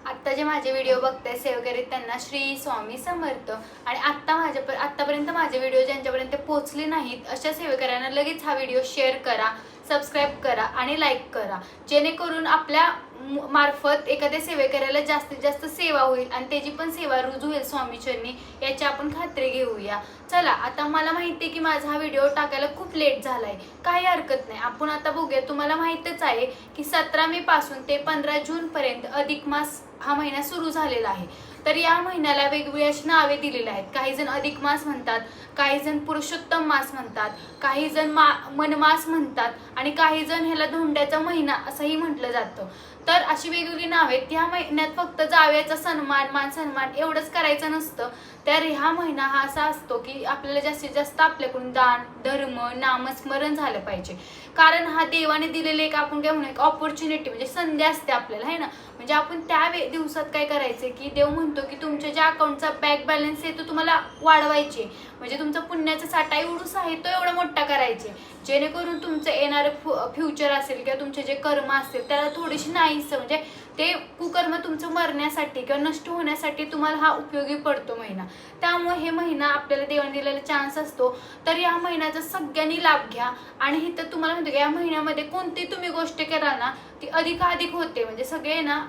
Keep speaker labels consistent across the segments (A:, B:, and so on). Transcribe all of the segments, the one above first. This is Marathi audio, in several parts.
A: आत्ता जे माझे व्हिडिओ बघताय सेव्ह करीत त्यांना श्री स्वामी समर्थ. आणि आत्तापर्यंत माझे व्हिडिओ ज्यांच्यापर्यंत पोहोचले नाहीत अशा सेवेकऱ्यांना लगेच हा व्हिडिओ शेअर करा, सबस्क्राईब करा आणि लाईक करा, जेणेकरून आपल्या मार्फत एखाद्या सेवेकऱ्याला जास्तीत जास्त सेवा होईल आणि त्याची पण सेवा रुजू होईल स्वामीचरणी, याची आपण खात्री घेऊया. चला, आता मला माहिती आहे की माझा हा व्हिडिओ टाकायला खूप लेट झालाय, काही हरकत नाही. आपण आता बघूया. तुम्हाला माहीतच आहे की 17 मे पासून ते 15 जून पर्यंत अधिक मास हा महिना सुरू झालेला आहे. तर या महिन्याला वेगवेगळी अशी नावे दिलेली आहेत. काही जण अधिक मास म्हणतात, काही जण पुरुषोत्तम मास म्हणतात, काही जण मनमास म्हणतात आणि काही जण ह्याला धोंड्याचा महिना असंही म्हटलं जातं. तर अशी वेगवेगळी नावे आहेत. ह्या महिन्यात फक्त जावयाचा सन्मान, मान सन्मान एवढंच करायचं नसतं. तर हा महिना हा असा असतो की आपल्याला जास्तीत जास्त आपल्याकडून दान, धर्म, नामस्मरण झालं पाहिजे. कारण हा देवाने दिलेले एक आपण काय म्हणू, एक ऑपॉर्च्युनिटी म्हणजे संधी असते आपल्याला, आहे ना. म्हणजे आपण त्या दिवसात काय करायचे की देव म्हणतो की तुमच्या ज्या अकाउंटचा बँक बॅलन्स आहे तो तुम्हाला वाढवायचे, म्हणजे तुमचा पुण्याचा साठा एवढूच आहे तो एवढा मोठा करायचे, जेणेकरून तुमचं येणारं फ्युचर असेल किंवा तुमचे जे कर्म असतील त्याला थोडीशी नाहीसं म्हणजे ते कुकर्म तुमचं मरण्यासाठी किंवा नष्ट होण्यासाठी तुम्हाला हा उपयोगी पडतो महिना. त्यामुळे हे महिना आपल्याला देवाने दिलेला चान्स असतो. तर या महिन्याचा सगळ्यांनी लाभ घ्या. आणि इथं तुम्हाला म्हणतो की या महिन्यामध्ये कोणती तुम्ही गोष्ट करा ना ती अधिकाधिक होते, म्हणजे सगळे ना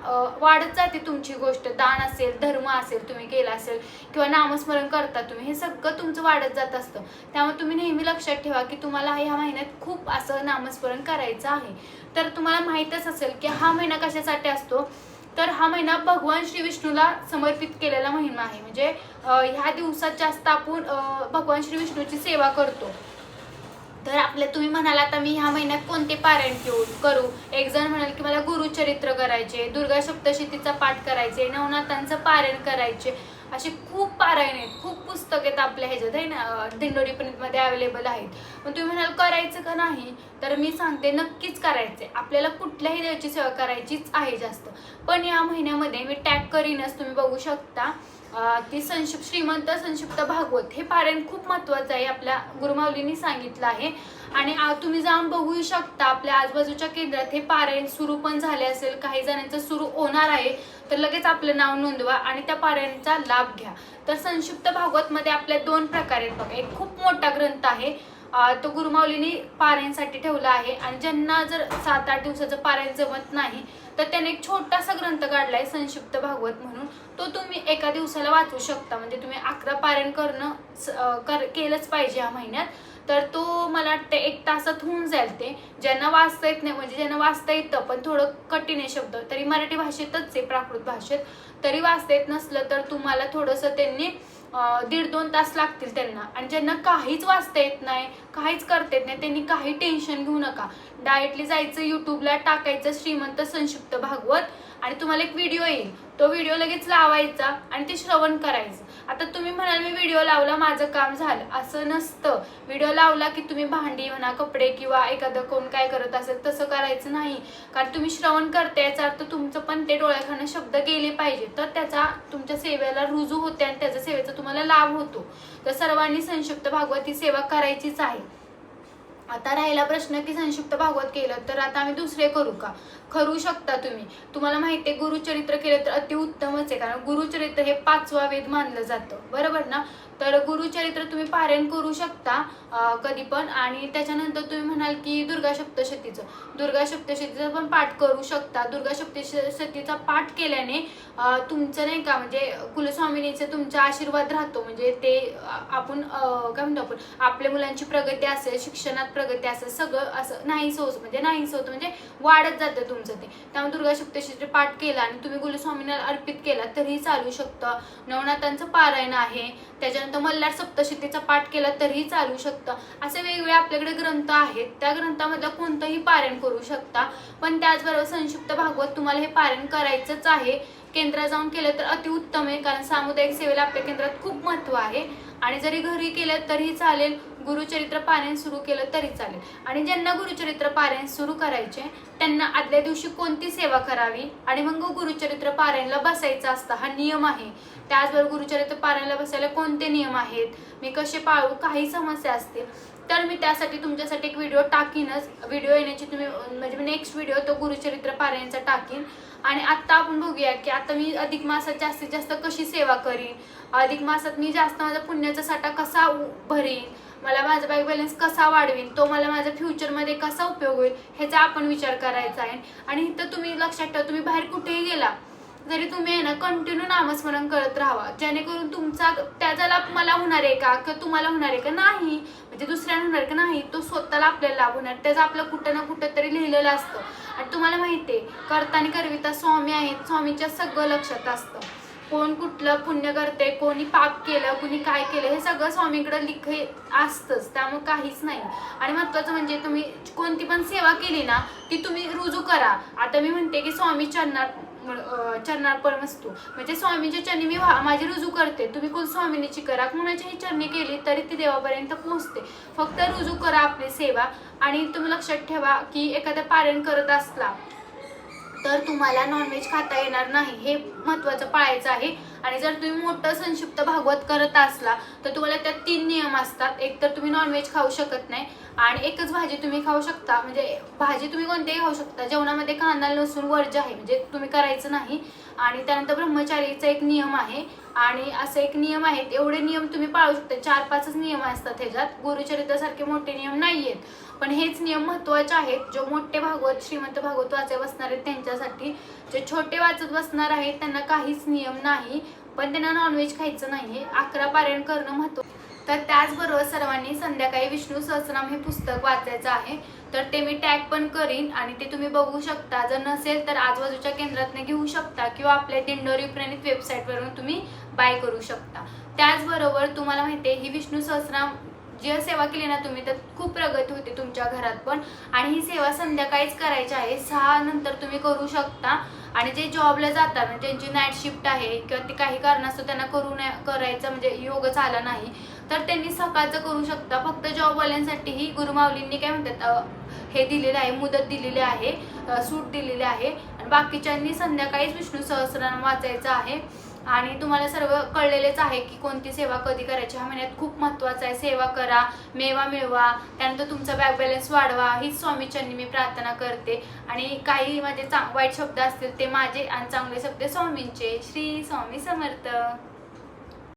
A: वाढत जाते तुमची गोष्ट. दान असेल, धर्म असेल तुम्ही केला असेल किंवा नामस्मरण करता तुम्ही, हे सगळं तुमचं वाढत जात असतं. त्यामुळे तुम्ही नेहमी लक्षात ठेवा की तुम्हाला ह्या महिन्यात खूप असं नामस्मरण करायचं आहे. तर तुम्हाला माहीतच असेल की हा महिना कशासाठी असतो. तर हा महिना भगवान श्री विष्णूला समर्पित केलेला महिना आहे. म्हणजे ह्या दिवसात जास्त आपण भगवान श्री विष्णूची सेवा करतो. तर तुम्ही म्हणाल आता मी ह्या महिन्यात कोणते पारायण करू. एक जण म्हणाल की मला गुरुचरित्र करायचे, दुर्गा सप्तशतीचा पाठ करायचे, नवनाथांचं पारायण करायचे. असे खूप पारायण आहेत, खूप पुस्तक आहेत आपल्या ह्याच्यात, आहे ना, दिंडोरी मध्ये अवेलेबल आहेत. पण तुम्ही म्हणाल करायचं का नाही, तर मी सांगते नक्कीच करायचे. आपल्याला कुठल्याही देवाची सेवा करायचीच आहे जास्त. पण या महिन्यामध्ये मी टॅग करीनच, तुम्ही बघू शकता की श्रीमंत संक्षिप्त भागवत हे पारायण खूप महत्त्वाचं आहे, आपल्या गुरुमाऊलींनी सांगितलं आहे. आणि तुम्ही जाऊन बघू शकता आपल्या आजूबाजूच्या केंद्रात हे पारायण सुरू पण झाले असेल, काही जणांचं सुरू होणार आहे. तर लगेच आपलं नाव नोंदवा आणि त्या पारायणाचा लाभ घ्या. तर संक्षिप्त भागवत मध्ये आपल्या 2 प्रकार आहेत बघा. एक खूप मोठा ग्रंथ आहे, तो गुरुमाऊलींनी पारायणसाठी ठेवला आहे. आणि ज्यांना जर 7-8 दिवसाचं पारायण जमत नाही तर त्याने एक छोटासा ग्रंथ काढलाय संक्षिप्त भागवत म्हणून, तो तुम्ही एका दिवसाला वाचू शकता. म्हणजे तुम्ही 11 पारायण केलंच पाहिजे या महिन्यात. तर तो मला वाटतं 1 तासात होऊन जाईल. ते ज्यांना वाचता येत नाही, म्हणजे ज्यांना वाचता येतं पण थोडं कठीण आहे शब्द, तरी मराठी भाषेतच आहे, प्राकृत भाषेत, तरी वाचता येत नसलं तर तुम्हाला थोडंसं त्यांनी 1.5-2 तास लागतील त्यांना. आणि ज्यांना काहीच वाचता येत नाही, काहीच करता येत नाही, त्यांनी काही टेन्शन घेऊ नका. डायरेक्टली जायचं, युट्यूबला टाकायचं श्रीमंत संक्षिप्त भागवत आणि तुम्हाला एक व्हिडिओ येईल, तो व्हिडिओ लगेच लावायचा आणि ते श्रवण करायचं. आता तुम्ही म्हणाल मी व्हिडिओ लावला माझं काम झालं, असं नसतं. व्हिडिओ लावला की तुम्ही भांडी म्हणा, कपडे किंवा एखादं कोण काय करत असेल तसं करायचं नाही. कारण तुम्ही श्रवण करते याचा अर्थ तुमचं पण ते डोळ्याखानं शब्द गेले पाहिजे, तर त्याचा तुमच्या सेवेला रुजू होते आणि त्याचा सेवेचा तुम्हाला लाभ होतो. तर सर्वांनी संक्षिप्त भागवत ही सेवा करायचीच आहे. आता राहिला प्रश्न की संक्षिप्त भागवत केलं तर आता आम्ही दुसरे करू का. करू शकता तुम्ही. तुम्हाला माहिती आहे गुरुचरित्र केलं तर अतिउत्तमच आहे, कारण गुरुचरित्र हे 5वा वेद मानलं जातं, बरोबर ना. तर गुरुचरित्र तुम्ही पारायण करू शकता कधी पण. आणि त्याच्यानंतर तुम्ही म्हणाल की दुर्गा सप्तशतीचा पण पाठ करू शकता. दुर्गा सप्तशतीचा पाठ केल्याने तुमचं नाही का, म्हणजे कुलस्वामिनीचा तुमचा आशीर्वाद राहतो. म्हणजे ते आपण काय म्हणतो, आपण आपल्या मुलांची प्रगती असेल, शिक्षणात प्रगती असेल, सगळं असं नाहीसं होतं म्हणजे वाढत जातं तुमचं ते. त्यामुळे दुर्गा सप्तशती पाठ केला आणि तुम्ही कुलस्वामींना अर्पित केला तरीही चालू शकतं. नवनाथांचं पारायण आहे, त्याच्यानंतर मल्हार सप्तशतीचा पाठ केला तरीही चालू शकतं. असे वेगवेगळे आपल्याकडे ग्रंथ आहेत, त्या ग्रंथामधलं कोणतंही पारायण करू शकता. पण त्याचबरोबर संक्षिप्त भागवत तुम्हाला हे पारायण करायचंच आहे. केंद्रात जाऊन केलं तर अतिउत्तम आहे, कारण सामुदायिक सेवेला आपल्या केंद्रात खूप महत्त्व आहे. आणि जरी घरी केलं तरीही चालेल, गुरुचरित्र पारायण सुरू केलं तरी चालेल. आणि ज्यांना गुरुचरित्र पारायण सुरू करायचे त्यांना आदल्या दिवशी कोणती सेवा करावी आणि मग गुरुचरित्र पारायणला बसायचं असतं, हा नियम आहे. त्याचबरोबर गुरुचरित्र पारायणला बसायला कोणते नियम आहेत, मी कसे पाळू, काही समस्या असतील तर मी त्यासाठी तुमच्यासाठी एक व्हिडिओ टाकीनच. व्हिडिओ येण्याची तुम्ही म्हणजे मी नेक्स्ट व्हिडिओ तो गुरुचरित्र पारायणचा टाकीन. आणि आता आपण बघूया की आता मी अधिक मासात जास्तीत जास्त कशी सेवा करीन, अधिक मासात मी जास्त माझा पुण्याचा साठा कसा भरीन, मला माझा बँक बॅलन्स कसा वाढवीन, तो मला माझ्या फ्युचरमध्ये कसा उपयोग होईल ह्याचा आपण विचार करायचा आहे. आणि इथं तुम्ही लक्षात ठेवा, तुम्ही बाहेर कुठेही गेला जरी तुम्ही आहे ना कंटिन्यू नामस्मरण करत राहावा, जेणेकरून तुमचा त्याचा लाभ मला होणार आहे का किंवा तुम्हाला होणार आहे का नाही, म्हणजे दुसऱ्यांना होणार का नाही, तो स्वतःला आपल्याला लाभ होणार, त्याचं आपलं कुठं ना कुठं तरी लिहिलेलं असतं. आणि तुम्हाला माहिती आहे करताना करविता स्वामी आहेत, स्वामीच्या सगळं लक्षात असतं. कोण कुठलं पुण्य करते, कोणी पाप केलं, कोणी काय केलं, हे सगळं स्वामीकडे लिखे असतंच, त्यामुळे काहीच नाही. आणि महत्त्वाचं म्हणजे तुम्ही कोणती पण सेवा केली ना ती तुम्ही रुजू करा. आता मी म्हणते की स्वामी चरणार्पण म्हणजे स्वामीच्या चरणी मी माझी रुजू करते, तुम्ही कुलस्वामिनीची करा, कुणाच्याही चरणी केली तरी ती देवापर्यंत पोहोचते. फक्त रुजू करा आपली सेवा. आणि तुम्ही लक्षात ठेवा की एखादा पारायण करत असला तर तुम्हाला नॉनव्हेज खाता येणार नाही, हे महत्त्वाचं पाळायचं आहे. आणि जर तुम्ही मोठं संक्षिप्त भागवत करत असला तर तुम्हाला त्यात 3 नियम असतात. एक तर तुम्ही नॉनव्हेज खाऊ शकत नाही आणि एकच भाजी तुम्ही खाऊ शकता, म्हणजे भाजी तुम्ही कोणतीही खाऊ शकता, जेवणामध्ये कांदा लसूण वर्ज्य आहे, म्हणजे तुम्ही करायचं नाही. आणि त्यानंतर ब्रह्मचारीचा एक नियम आहे आणि असे एक नियम आहेत, एवढे नियम तुम्ही पाळू शकता. 4-5च नियम असतात ह्याच्यात, गुरुचरित्रासारखे मोठे नियम नाही आहेत, पण हेच नियम महत्त्वाचे आहेत. जो मोठे भागवत श्रीमंत भागवत वाचत बसणार आहेत त्यांच्यासाठी, जे छोटे वाचत बसणार आहेत त्यांना काहीच नियम नाही, पण त्यांना नॉनव्हेज खायचं नाही. 11 पारायण करणं महत्त्वाचं. तर त्याचबरोबर सर्वांनी संध्याकाळी विष्णू सहस्रनाम हे पुस्तक वाचायचं आहे, तर ते मी टॅग पण करीन आणि ते तुम्ही बघू शकता. जर नसेल तर आजूबाजूच्या केंद्रातून घेऊ शकता किंवा आपल्या दिंडोरी प्रणित वेबसाईटवरून तुम्ही बाय करू शकता. त्याचबरोबर तुम्हाला माहिती आहे ही विष्णू सहस्रनाम जी सेवा केली ना तुम्ही, तर खूप प्रगती होते तुमच्या घरात पण. आणि ही सेवा संध्याकाळीच करायची आहे, 6 नंतर तुम्ही करू शकता. आणि जे जॉबला जातात म्हणजे ज्यांची नाईट शिफ्ट आहे किंवा ते काही कारणास्तव त्यांना करायचं म्हणजे योगच आला नाही, तर त्यांनी सकाळचं करू शकता. फक्त जॉबवाल्यांसाठी ही गुरुमाऊलींनी काय म्हणतात हे दिलेलं आहे, मुदत दिलेली आहे, सूट दिलेली आहे. आणि बाकीच्यांनी संध्याकाळीच विष्णू सहस्रनाम वाचायचं आहे. आणि तुम्हाला सर्व कळलेलेच आहे की कोणती सेवा कधी करायची. ह्या महिन्यात खूप महत्त्वाचं आहे, सेवा करा, मेवा मिळवा, त्यानंतर तुमचा बँक बॅलन्स वाढवा, हीच स्वामीच्यांनी मी प्रार्थना करते. आणि काही माझे वाईट शब्द असतील ते माझे आणि चांगले शब्द स्वामींचे. श्री स्वामी समर्थ.